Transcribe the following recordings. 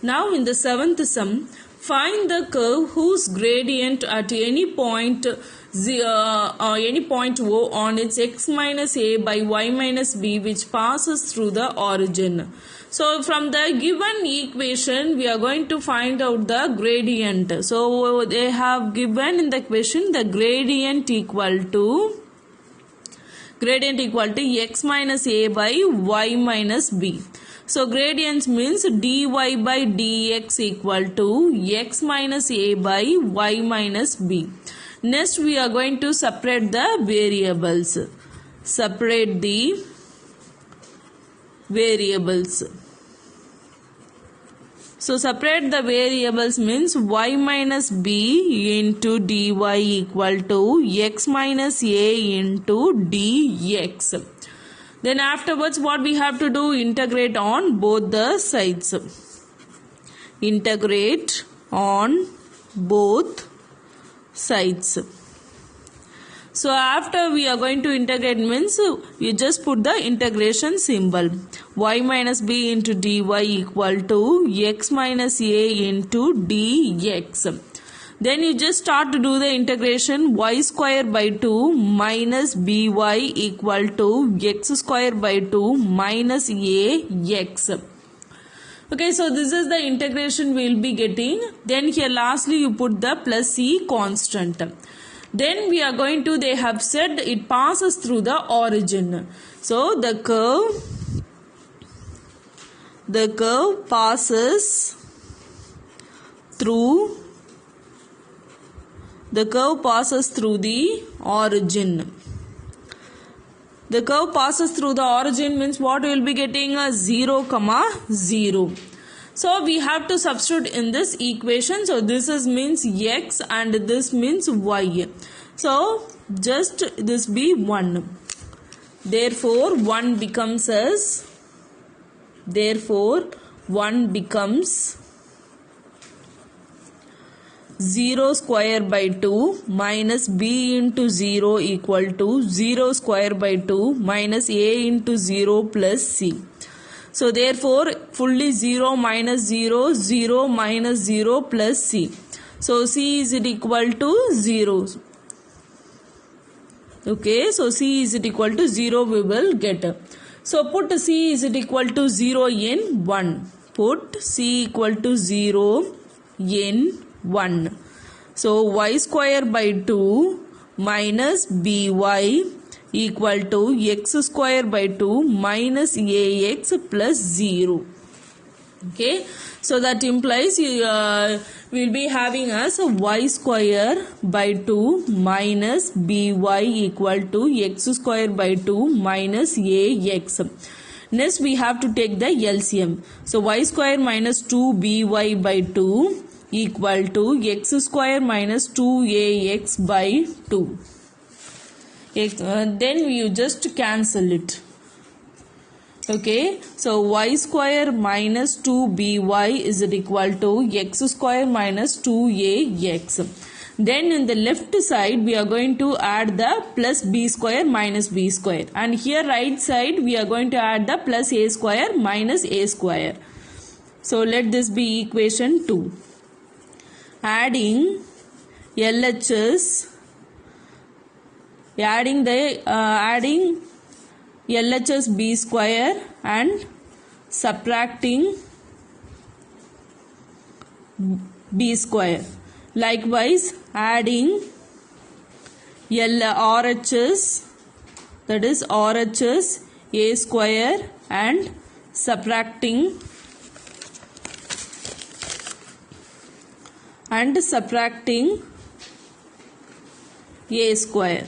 Now in the seventh sum, find the curve whose gradient at any point O on its x minus a by y minus b which passes through the origin. So from the given equation we are going to find out the gradient. So they have given in the question the gradient equal to x minus a by y minus b. So gradients means dy by dx equal to x minus a by y minus b. Next we are going to separate the variables. Separate the variables. So separate the variables means y minus b into dy equal to x minus a into dx. Then afterwards what we have to do? Integrate on both the sides. Integrate on both sides. So after we are going to integrate means you just put the integration symbol. Y minus b into dy equal to x minus a into dx. Then you just start to do the integration. Y square by 2 minus by equal to x square by 2 minus ax. Okay, so this is the integration we will be getting. Then here lastly you put the plus c constant. Then we are going to, they have said it passes through the origin. So the curve passes through the origin. The curve passes through the origin means what we will be getting? A 0, 0. So we have to substitute in this equation. So this is means x and this means y. So just this be 1. Therefore 1 becomes 0 square by 2 minus b into 0 equal to 0 square by 2 minus a into 0 plus c. So therefore fully 0 minus 0, 0 minus 0 plus c. So c is equal to 0. Okay, so c is equal to 0 we will get. So put c is equal to 0 in 1. Put c equal to 0 in 1. So y square by 2 minus by equal to x square by 2 minus ax plus 0. Okay, so that implies we will be having as y square by 2 minus by equal to x square by 2 minus ax. Next we have to take the LCM. So y square minus 2by by 2 equal to x square minus 2ax by 2. Then you just cancel it. Okay, so y square minus 2by is equal to x square minus 2ax. Then in the left side we are going to add the plus b square minus b square, and here right side we are going to add the plus a square minus a square. So let this be equation 2. Adding LHS, adding LHS b square and subtracting b square. Likewise adding RHS, that is RHS a square and subtracting a square.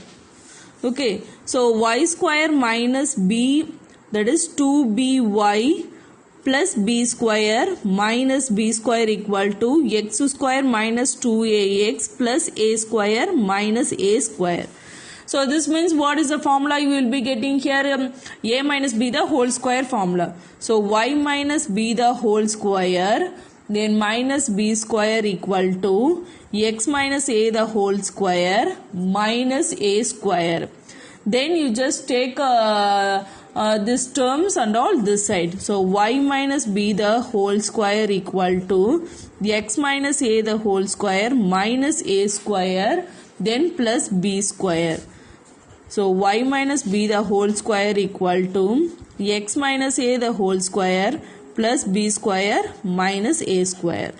Okay, so y square minus b, that is 2by plus b square minus b square equal to x square minus 2ax plus a square minus a square. So this means what is the formula you will be getting here? A minus b the whole square formula. So y minus b the whole square, then minus b square equal to x minus a the whole square minus a square. Then you just take this terms and all this side. So y minus b the whole square equal to x minus a the whole square minus a square then plus b square. So y minus b the whole square equal to x minus a the whole square plus b square minus a square.